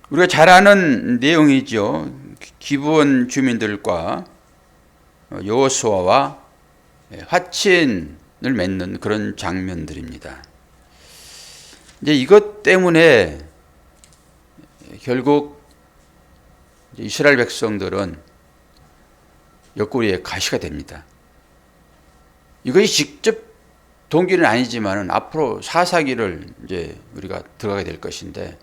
우리가 잘 아는 내용이죠. 기브온 주민들과 여호수아와 화친을 맺는 그런 장면들입니다. 이제 이것 때문에 결국 이스라엘 백성들은 옆구리에 가시가 됩니다. 이것이 직접 동기는 아니지만 앞으로 사사기를 이제 우리가 들어가게 될 것인데,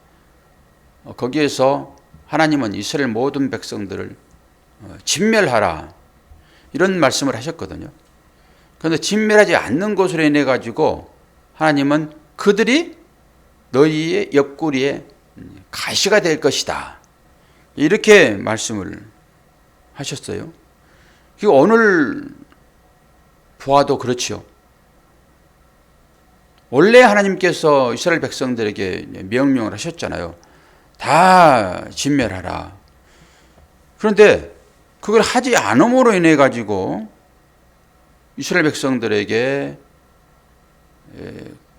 거기에서 하나님은 이스라엘 모든 백성들을 진멸하라 이런 말씀을 하셨거든요. 그런데 진멸하지 않는 것으로 인해 가지고 하나님은 그들이 너희의 옆구리에 가시가 될 것이다 이렇게 말씀을 하셨어요. 오늘 보아도 그렇지요. 원래 하나님께서 이스라엘 백성들에게 명령을 하셨잖아요. 다 진멸하라. 그런데 그걸 하지 않음으로 인해 가지고 이스라엘 백성들에게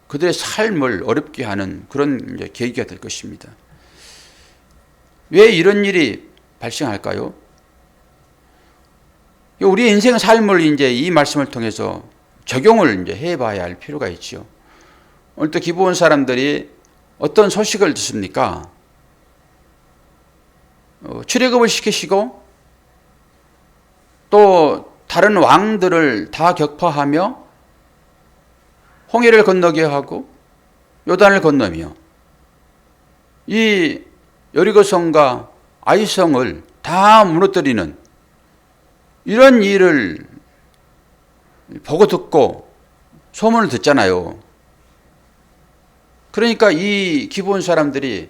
그들의 삶을 어렵게 하는 그런 계기가 될 것입니다. 왜 이런 일이 발생할까요? 우리 인생 삶을 이제 이 말씀을 통해서 적용을 이제 해봐야 할 필요가 있죠. 오늘 또 기브온 사람들이 어떤 소식을 듣습니까? 출애굽을 시키시고 또 다른 왕들을 다 격파하며 홍해를 건너게 하고 요단을 건너며 이 여리고성과 아이성을 다 무너뜨리는 이런 일을 보고 듣고 소문을 듣잖아요. 그러니까 이 기브온 사람들이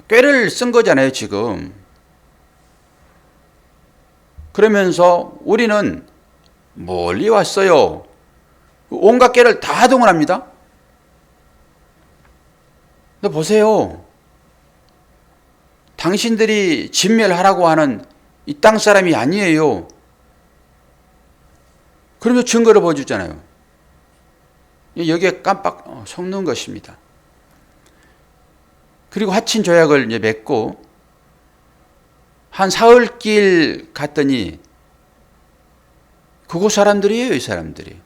꾀를 쓴 거잖아요, 지금. 그러면서 우리는 멀리 왔어요. 온갖 꾀를 다 동원합니다. 근데 보세요. 당신들이 진멸하라고 하는 이 땅 사람이 아니에요. 그러면서 증거를 보여주잖아요. 여기에 깜빡 속는 것입니다. 그리고 화친 조약을 이제 맺고 한 사흘길 갔더니 그곳 사람들이에요, 이 사람들이.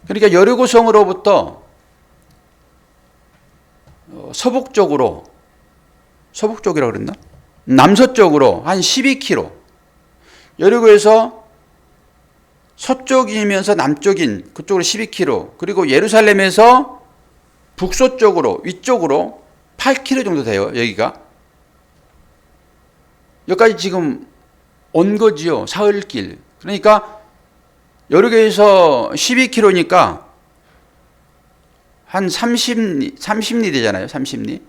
그러니까 여리고성으로부터 서북쪽이라고 그랬나? 남서쪽으로 한 12km. 여리고에서 서쪽이면서 남쪽인 그쪽으로 12km. 그리고 예루살렘에서 북서쪽으로 위쪽으로 8km 정도 돼요. 여기가. 여기까지 지금 온 거지요. 사흘길. 그러니까 여리고에서 12km니까 한 30리 되잖아요. 30리.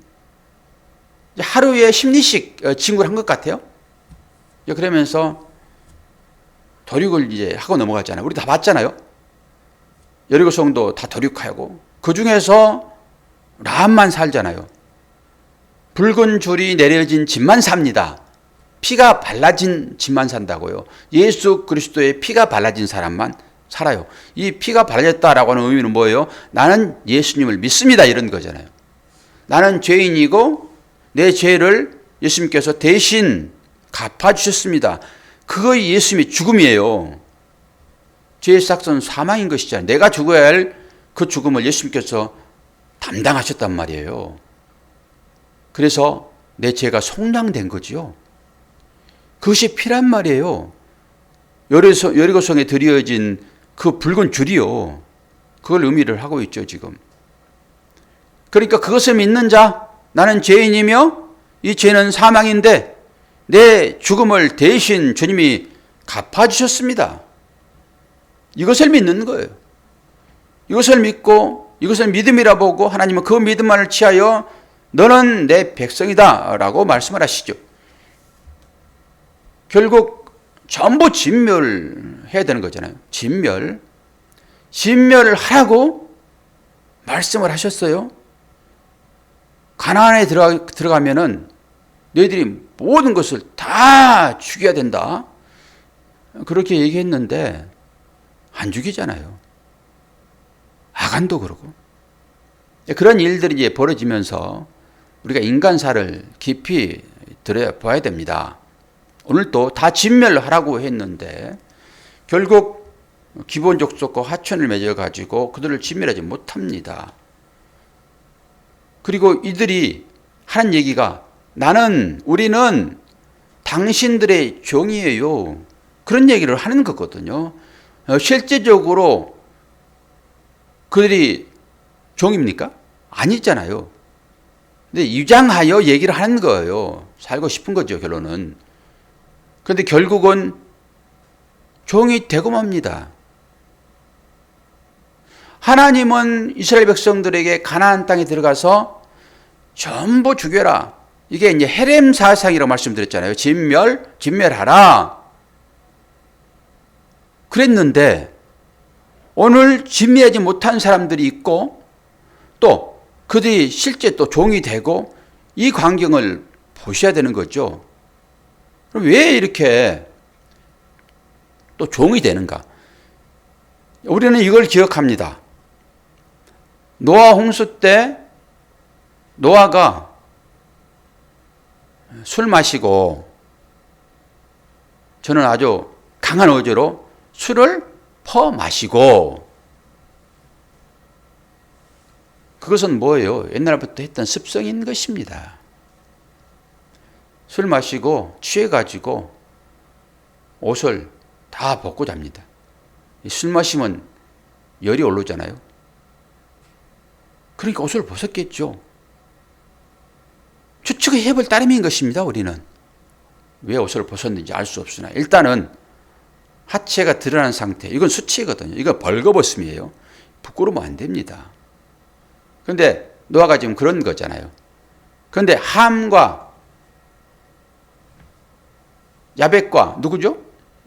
하루에 10리씩 진구를 한 것 같아요. 그러면서 도륙을 이제 하고 넘어갔잖아요. 우리 다 봤잖아요. 여리고성도 다 도륙하고 그 중에서 라합만 살잖아요. 붉은 줄이 내려진 집만 삽니다. 피가 발라진 집만 산다고요. 예수 그리스도의 피가 발라진 사람만 살아요. 이 피가 발라졌다라고 하는 의미는 뭐예요? 나는 예수님을 믿습니다 이런 거잖아요. 나는 죄인이고 내 죄를 예수님께서 대신 갚아주셨습니다. 그거이 예수님의 죽음이에요. 죄의 삭선 사망인 것이잖아요. 내가 죽어야 할 그 죽음을 예수님께서 담당하셨단 말이에요. 그래서 내 죄가 속량된 거지요. 그것이 피란 말이에요. 여리고성에 드려진 그 붉은 줄이요. 그걸 의미를 하고 있죠, 지금. 그러니까 그것을 믿는 자, 나는 죄인이며 이 죄는 사망인데 내 죽음을 대신 주님이 갚아주셨습니다. 이것을 믿는 거예요. 이것을 믿고 이것을 믿음이라 보고 하나님은 그 믿음만을 취하여 너는 내 백성이다 라고 말씀을 하시죠. 결국 전부 진멸해야 되는 거잖아요. 진멸을 하라고 말씀을 하셨어요. 가나안에 들어가면은 너희들이 모든 것을 다 죽여야 된다. 그렇게 얘기했는데 안 죽이잖아요. 아간도 그러고. 그런 일들이 이제 벌어지면서 우리가 인간사를 깊이 들여봐야 됩니다. 오늘 또 다 진멸하라고 했는데 결국 기본 족속과 화천을 맺어가지고 그들을 진멸하지 못합니다. 그리고 이들이 하는 얘기가 우리는 당신들의 종이에요. 그런 얘기를 하는 거거든요. 실제적으로 그들이 종입니까? 아니잖아요. 근데 유장하여 얘기를 하는 거예요. 살고 싶은 거죠, 결론은. 그런데 결국은 종이 되고 맙니다. 하나님은 이스라엘 백성들에게 가나안 땅에 들어가서 전부 죽여라. 이게 이제 헤렘 사상이라고 말씀드렸잖아요. 진멸하라. 그랬는데 오늘 진멸하지 못한 사람들이 있고 또 그들이 실제 또 종이 되고 이 광경을 보셔야 되는 거죠. 그럼 왜 이렇게 또 종이 되는가? 우리는 이걸 기억합니다. 노아 홍수 때 노아가 술 마시고 저는 아주 강한 어조로 술을 퍼 마시고 그것은 뭐예요? 옛날부터 했던 습성인 것입니다. 술 마시고 취해가지고 옷을 다 벗고 잡니다. 술 마시면 열이 오르잖아요. 그러니까 옷을 벗었겠죠. 추측의 해볼 따름인 것입니다. 우리는 왜 옷을 벗었는지 알 수 없으나 일단은 하체가 드러난 상태. 이건 수치거든요. 이건 벌거벗음이에요. 부끄러우면 안 됩니다. 그런데 노아가 지금 그런 거잖아요. 그런데 함과 야벳과 누구죠?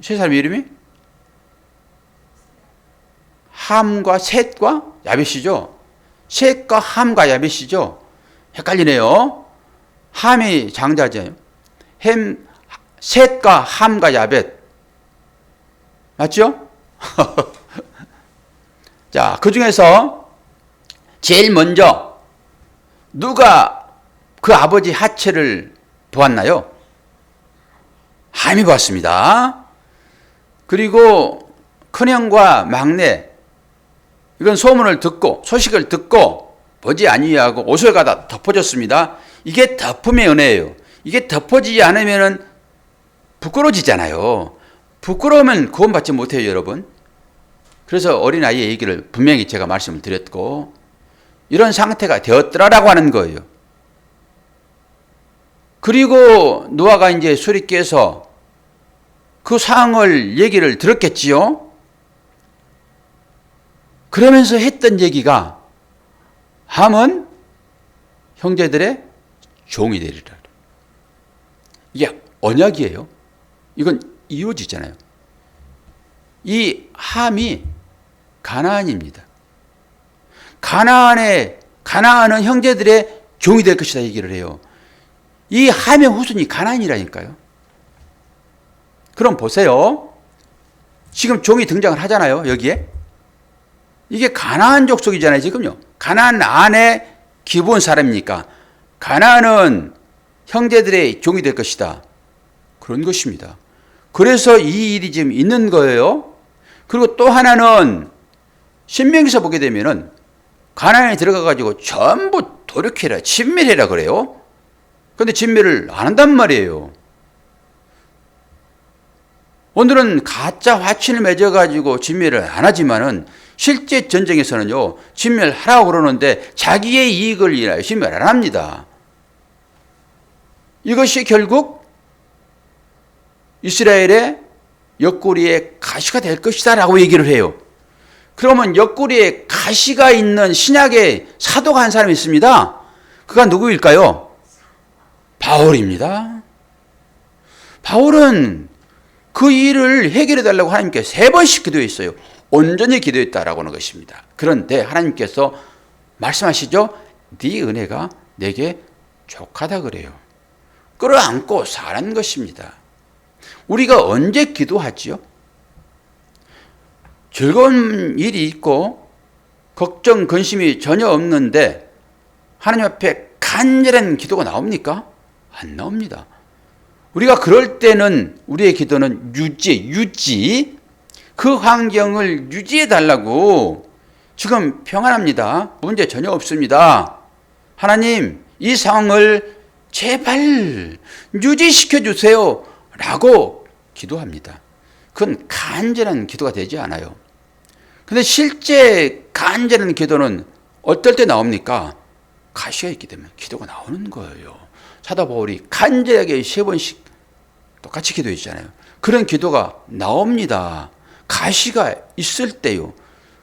세 사람 이름이? 함과 셋과 야벳이죠. 셋과 함과 야벳이죠. 헷갈리네요. 함이 장자죠. 셋과 함과 야벳. 맞죠? 자, 그 중에서 제일 먼저 누가 그 아버지 하체를 보았나요? 함이 보았습니다. 그리고 큰형과 막내, 이건 소식을 듣고 보지 아니하고 옷을 갖다 덮어줬습니다. 이게 덮음의 은혜예요. 이게 덮어지지 않으면 부끄러워지잖아요. 부끄러우면 구원받지 못해요, 여러분. 그래서 어린아이의 얘기를 분명히 제가 말씀을 드렸고 이런 상태가 되었더라라고 하는 거예요. 그리고 노아가 이제 술이 깨서 그 상황을 얘기를 들었겠지요. 그러면서 했던 얘기가 함은 형제들의 종이 되리라. 이게 언약이에요. 이건 이루어지잖아요. 이 함이 가나안입니다. 가나안은 형제들의 종이 될 것이다 얘기를 해요. 이 함의 후손이 가나안이라니까요. 그럼 보세요. 지금 종이 등장을 하잖아요. 여기에. 이게 가나안 족속이잖아요. 지금요. 가나안 안에 기본 사람이니까 가나안은 형제들의 종이 될 것이다. 그런 것입니다. 그래서 이 일이 지금 있는 거예요. 그리고 또 하나는 신명기서 보게 되면은 가나안에 들어가가지고 전부 도륙해라, 진멸해라 그래요. 그런데 진멸을 안 한단 말이에요. 오늘은 가짜 화친을 맺어가지고 진멸을 안 하지만은 실제 전쟁에서는요, 진멸하라고 그러는데 자기의 이익을 위하여 진멸 안 합니다. 이것이 결국 이스라엘의 옆구리에 가시가 될 것이다 라고 얘기를 해요. 그러면 옆구리에 가시가 있는 신약의 사도가 한 사람이 있습니다. 그가 누구일까요? 바울입니다. 바울은 그 일을 해결해 달라고 하나님께 3번씩 기도했어요. 온전히 기도했다라고 하는 것입니다. 그런데 하나님께서 말씀하시죠. 네 은혜가 내게 족하다 그래요. 끌어안고 사는 것입니다. 우리가 언제 기도하지요? 즐거운 일이 있고 걱정, 근심이 전혀 없는데 하나님 앞에 간절한 기도가 나옵니까? 안 나옵니다. 우리가 그럴 때는 우리의 기도는 유지, 그 환경을 유지해 달라고. 지금 평안합니다. 문제 전혀 없습니다. 하나님, 이 상황을 제발 유지시켜 주세요 라고 기도합니다. 그건 간절한 기도가 되지 않아요. 근데 실제 간절한 기도는 어떨 때 나옵니까? 가시가 있기 때문에 기도가 나오는 거예요. 사도 바울이 간절하게 3번씩 똑같이 기도했잖아요. 그런 기도가 나옵니다. 가시가 있을 때요.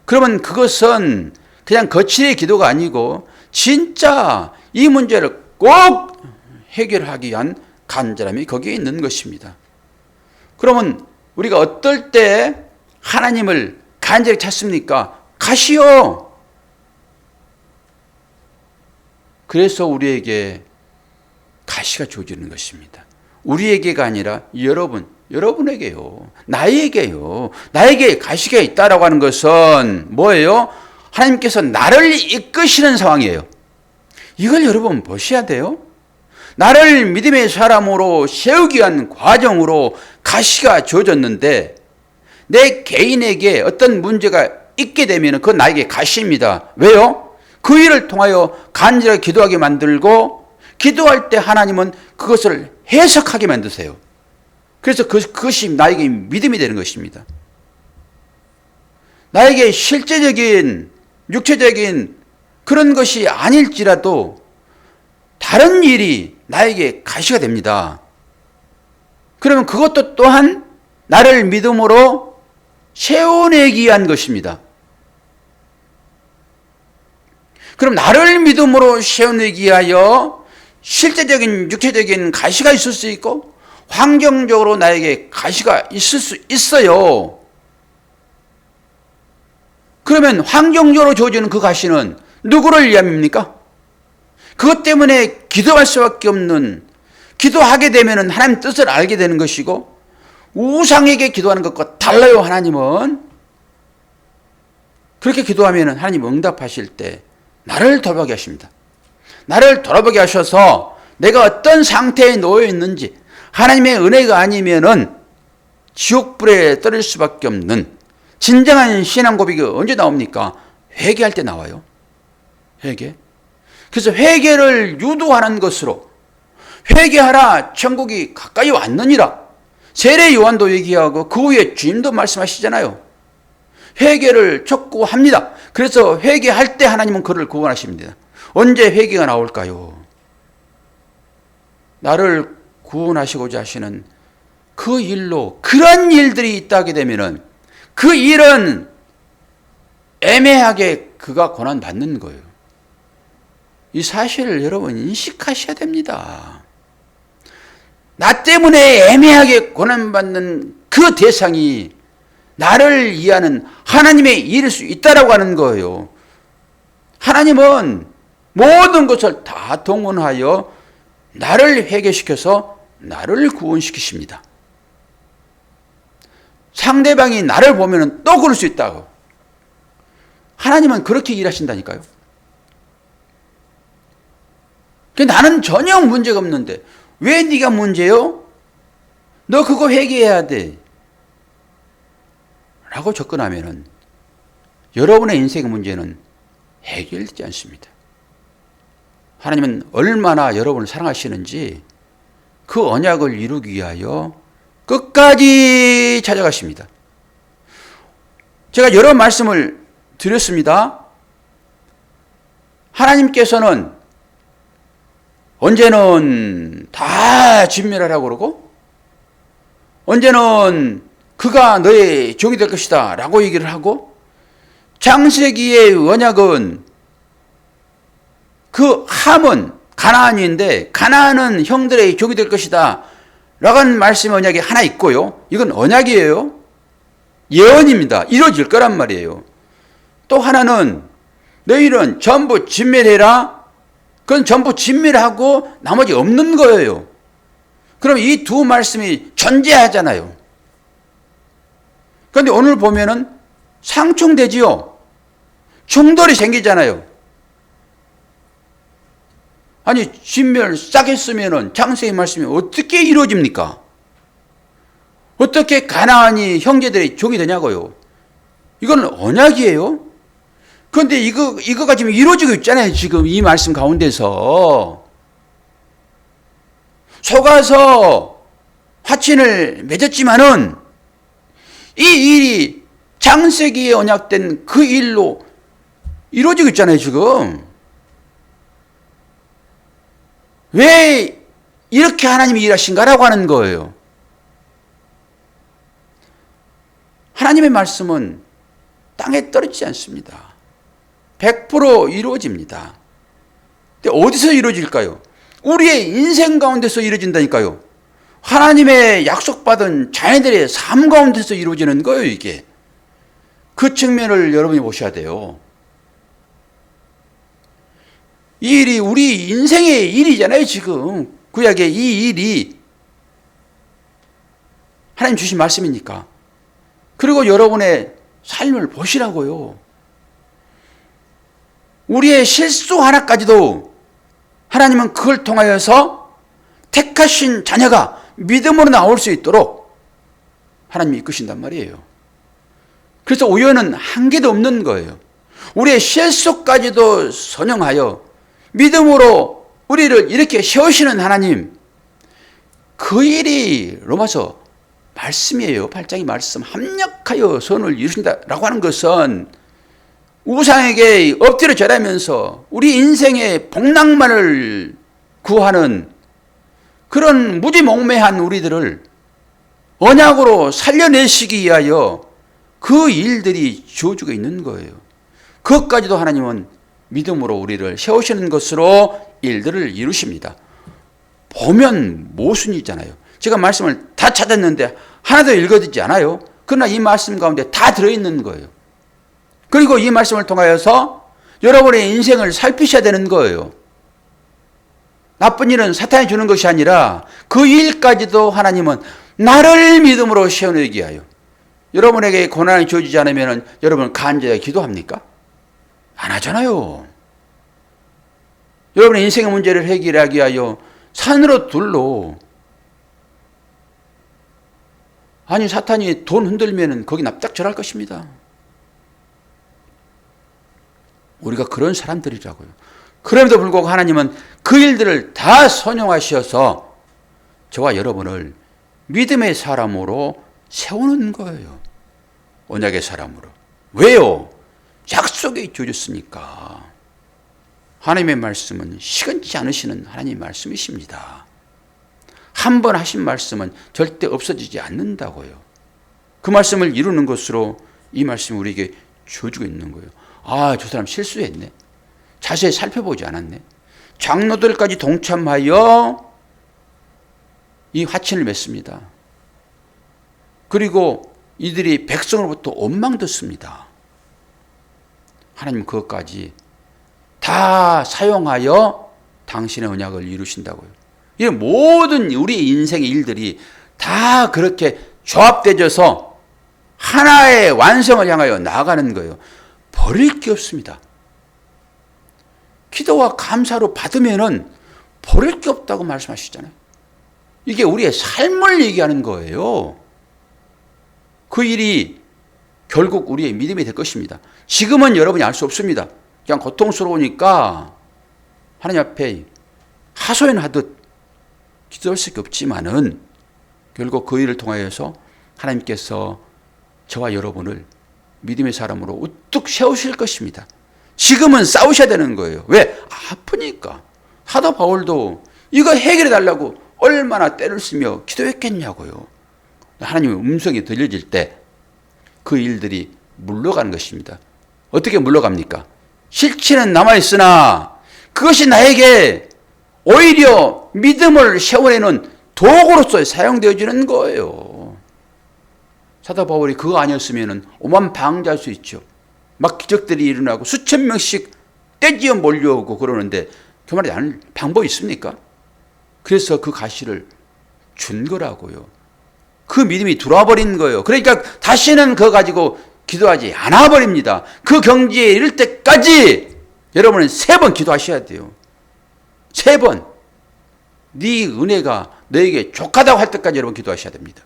그러면 그것은 그냥 거칠의 기도가 아니고 진짜 이 문제를 꼭 해결하기 위한 간절함이 거기에 있는 것입니다. 그러면 우리가 어떨 때 하나님을 간절히 찾습니까? 가시오. 그래서 우리에게 가시가 주어지는 것입니다. 우리에게가 아니라 여러분에게요. 나에게 가시가 있다라고 하는 것은 뭐예요? 하나님께서 나를 이끄시는 상황이에요. 이걸 여러분 보셔야 돼요. 나를 믿음의 사람으로 세우기 위한 과정으로 가시가 주어졌는데 내 개인에게 어떤 문제가 있게 되면 그건 나에게 가시입니다. 왜요? 그 일을 통하여 간절하게 기도하게 만들고 기도할 때 하나님은 그것을 해석하게 만드세요. 그래서 그것이 나에게 믿음이 되는 것입니다. 나에게 실제적인 육체적인 그런 것이 아닐지라도 다른 일이 나에게 가시가 됩니다. 그러면 그것도 또한 나를 믿음으로 세워내기 위한 것입니다. 그럼 나를 믿음으로 세워내기 위하여 실제적인 육체적인 가시가 있을 수 있고 환경적으로 나에게 가시가 있을 수 있어요. 그러면 환경적으로 주어지는 그 가시는 누구를 위함입니까? 그것 때문에 기도할 수밖에 없는, 기도하게 되면 하나님 뜻을 알게 되는 것이고 우상에게 기도하는 것과 달라요. 하나님은 그렇게 기도하면 하나님 응답하실 때 나를 돌아보게 하십니다. 나를 돌아보게 하셔서 내가 어떤 상태에 놓여 있는지, 하나님의 은혜가 아니면은 지옥불에 떨어질 수밖에 없는 진정한 신앙 고백이 언제 나옵니까? 회개할 때 나와요. 회개. 그래서 회개를 유도하는 것으로, 회개하라 천국이 가까이 왔느니라 세례 요한도 얘기하고 그 후에 주님도 말씀하시잖아요. 회개를 촉구합니다. 그래서 회개할 때 하나님은 그를 구원하십니다. 언제 회개가 나올까요? 나를 구원하시고자 하시는 그 일로 그런 일들이 있다게 되면은 그 일은 애매하게 그가 고난받는 거예요. 이 사실을 여러분 인식하셔야 됩니다. 나 때문에 애매하게 고난받는 그 대상이 나를 이해하는 하나님의 일일 수 있다라고 하는 거예요. 하나님은 모든 것을 다 동원하여 나를 회개시켜서 나를 구원시키십니다. 상대방이 나를 보면 또 그럴 수 있다고. 하나님은 그렇게 일하신다니까요. 나는 전혀 문제가 없는데 왜 네가 문제요? 너 그거 회개해야 돼 라고 접근하면 여러분의 인생의 문제는 해결되지 않습니다. 하나님은 얼마나 여러분을 사랑하시는지 그 언약을 이루기 위하여 끝까지 찾아가십니다. 제가 여러 말씀을 드렸습니다. 하나님께서는 언제는 다 진멸하라고 그러고 언제는 그가 너의 종이 될 것이다 라고 얘기를 하고, 창세기의 언약은 그 함은 가나안인데 가나안은 형들의 종이 될 것이다 라고 하는 말씀의 언약이 하나 있고요. 이건 언약이에요. 예언입니다. 이루어질 거란 말이에요. 또 하나는 너희는 전부 진멸해라. 그건 전부 진멸하고 나머지 없는 거예요. 그럼 이 두 말씀이 존재하잖아요. 그런데 오늘 보면은 상충되지요. 충돌이 생기잖아요. 아니 진멸 싹 했으면은 창세기 말씀이 어떻게 이루어집니까? 어떻게 가나안이 형제들의 종이 되냐고요. 이건 언약이에요. 그런데 이거가 지금 이루어지고 있잖아요. 지금 이 말씀 가운데서 속아서 화친을 맺었지만은 이 일이 창세기에 언약된 그 일로 이루어지고 있잖아요. 지금 왜 이렇게 하나님이 일하신가라고 하는 거예요. 하나님의 말씀은 땅에 떨어지지 않습니다. 100% 이루어집니다. 근데 어디서 이루어질까요? 우리의 인생 가운데서 이루어진다니까요. 하나님의 약속받은 자녀들의 삶 가운데서 이루어지는 거예요, 이게. 그 측면을 여러분이 보셔야 돼요. 이 일이 우리 인생의 일이잖아요, 지금. 구약의 이 일이 하나님 주신 말씀이니까. 그리고 여러분의 삶을 보시라고요. 우리의 실수 하나까지도 하나님은 그걸 통하여서 택하신 자녀가 믿음으로 나올 수 있도록 하나님이 이끄신단 말이에요. 그래서 우연은 한 개도 없는 거예요. 우리의 실수까지도 선용하여 믿음으로 우리를 이렇게 세우시는 하나님, 그 일이 로마서 말씀이에요. 8장의 말씀. 합력하여 선을 이루신다라고 하는 것은 우상에게 엎드려 절하면서 우리 인생의 복락만을 구하는 그런 무지몽매한 우리들을 언약으로 살려내시기 위하여 그 일들이 주어지고 있는 거예요. 그것까지도 하나님은 믿음으로 우리를 세우시는 것으로 일들을 이루십니다. 보면 모순이잖아요. 제가 말씀을 다 찾았는데 하나도 읽어지지 않아요. 그러나 이 말씀 가운데 다 들어있는 거예요. 그리고 이 말씀을 통하여서 여러분의 인생을 살피셔야 되는 거예요. 나쁜 일은 사탄이 주는 것이 아니라 그 일까지도 하나님은 나를 믿음으로 세워내기 위하여. 여러분에게 고난이 주어지지 않으면 여러분 간절히 기도합니까? 안 하잖아요. 여러분의 인생의 문제를 해결하기 위하여 산으로 둘로, 아니 사탄이 돈 흔들면 거기 납작절할 것입니다. 우리가 그런 사람들이라고요. 그럼에도 불구하고 하나님은 그 일들을 다 선용하셔서 저와 여러분을 믿음의 사람으로 세우는 거예요. 언약의 사람으로. 왜요? 약속이 주어졌으니까. 하나님의 말씀은 시건치 않으시는 하나님의 말씀이십니다. 한 번 하신 말씀은 절대 없어지지 않는다고요. 그 말씀을 이루는 것으로 이 말씀이 우리에게 주어지고 있는 거예요. 아, 저 사람 실수했네. 자세히 살펴보지 않았네. 장로들까지 동참하여 이 화친을 맺습니다. 그리고 이들이 백성으로부터 원망 듣습니다. 하나님 그것까지 다 사용하여 당신의 언약을 이루신다고요. 이 모든 우리 인생의 일들이 다 그렇게 조합되어서 하나의 완성을 향하여 나아가는 거예요. 버릴 게 없습니다. 기도와 감사로 받으면은 버릴 게 없다고 말씀하시잖아요. 이게 우리의 삶을 얘기하는 거예요. 그 일이 결국 우리의 믿음이 될 것입니다. 지금은 여러분이 알 수 없습니다. 그냥 고통스러우니까 하나님 앞에 하소연하듯 기도할 수밖에 없지만은 결국 그 일을 통하여서 하나님께서 저와 여러분을 믿음의 사람으로 우뚝 세우실 것입니다. 지금은 싸우셔야 되는 거예요. 왜? 아프니까. 사도 바울도 이거 해결해 달라고 얼마나 때를 쓰며 기도했겠냐고요. 하나님의 음성이 들려질 때 그 일들이 물러가는 것입니다. 어떻게 물러갑니까? 실체는 남아있으나 그것이 나에게 오히려 믿음을 세워내는 도구로서 사용되어지는 거예요. 사도 바울이 그거 아니었으면 오만 방자할 수 있죠. 막 기적들이 일어나고 수천 명씩 떼지어 몰려오고 그러는데 그 말이 안 방법이 있습니까? 그래서 그 가시를 준 거라고요. 그 믿음이 들어와 버린 거예요. 그러니까 다시는 그거 가지고 기도하지 않아 버립니다. 그 경지에 이를 때까지 여러분은 3번 기도하셔야 돼요. 3번. 네 은혜가 너에게 족하다고 할 때까지 여러분 기도하셔야 됩니다.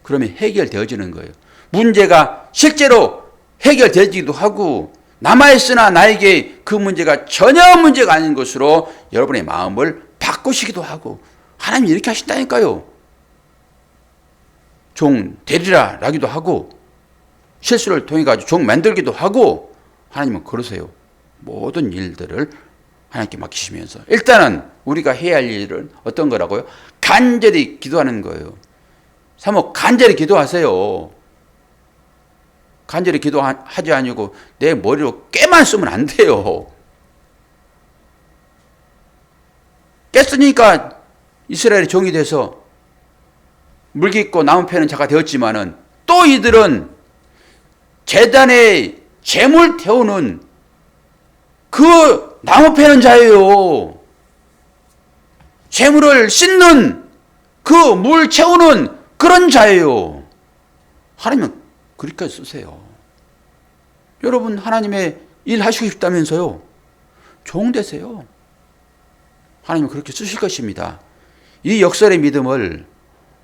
그러면 해결되어지는 거예요. 문제가 실제로 해결되지도 하고 남아있으나 나에게 그 문제가 전혀 문제가 아닌 것으로 여러분의 마음을 바꾸시기도 하고 하나님이 이렇게 하신다니까요. 종 되리라 라기도 하고 실수를 통해 가지고 종 만들기도 하고 하나님은 그러세요. 모든 일들을 하나님께 맡기시면서 일단은 우리가 해야 할 일은 어떤 거라고요? 간절히 기도하는 거예요. 사모 간절히 기도하세요. 간절히 기도하지 아니고 내 머리로 깨만 쓰면 안 돼요. 깼으니까 이스라엘의 종이 돼서 물기 있고 나무 패는 자가 되었지만은 또 이들은 제단에 재물 태우는 그 나무 패는 자예요. 재물을 씻는 그 물 채우는 그런 자예요. 하나님은 그렇게 쓰세요. 여러분 하나님의 일 하시고 싶다면서요. 종 되세요. 하나님은 그렇게 쓰실 것입니다. 이 역설의 믿음을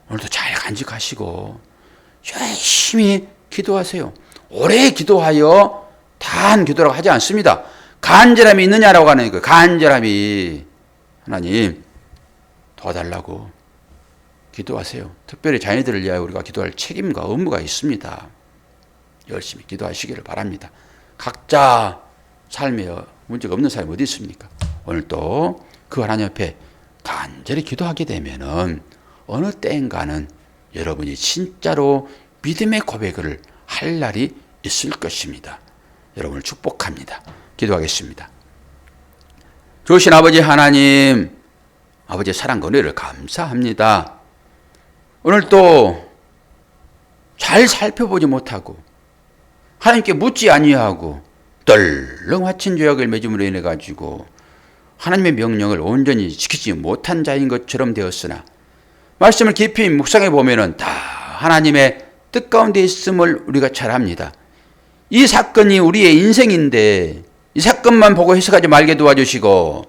오늘도 잘 간직하시고 열심히 기도하세요. 오래 기도하여 다한 기도라고 하지 않습니다. 간절함이 있느냐라고 하는 거예요. 간절함이. 하나님 도와달라고 기도하세요. 특별히 자녀들을 위하여 우리가 기도할 책임과 의무가 있습니다. 열심히 기도하시기를 바랍니다. 각자 삶에 문제가 없는 사람이 어디 있습니까? 오늘 또 그 하나님 앞에 간절히 기도하게 되면은 어느 때인가는 여러분이 진짜로 믿음의 고백을 할 날이 있을 것입니다. 여러분을 축복합니다. 기도하겠습니다. 좋으신 아버지 하나님, 아버지의 사랑과 은혜를 감사합니다. 오늘 또 잘 살펴보지 못하고 하나님께 묻지 아니하고 떨렁 화친 죄악을 맺음으로 인해 가지고 하나님의 명령을 온전히 지키지 못한 자인 것처럼 되었으나 말씀을 깊이 묵상해 보면은 다 하나님의 뜻 가운데 있음을 우리가 잘 압니다. 이 사건이 우리의 인생인데 이 사건만 보고 해석하지 말게 도와주시고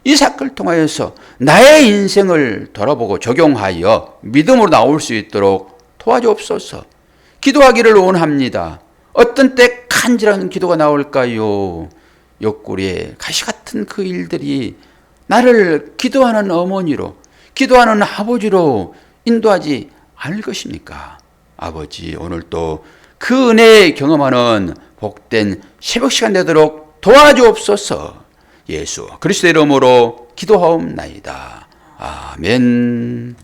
이 사건을 통하여서 나의 인생을 돌아보고 적용하여 믿음으로 나올 수 있도록 도와주옵소서. 기도하기를 원합니다. 어떤 때 간절한 기도가 나올까요? 옆구리에 가시 같은 그 일들이 나를 기도하는 어머니로, 기도하는 아버지로 인도하지 않을 것입니까? 아버지, 오늘 또 그 은혜 경험하는 복된 새벽 시간 되도록 도와주옵소서. 예수 그리스도의 이름으로 기도하옵나이다. 아멘.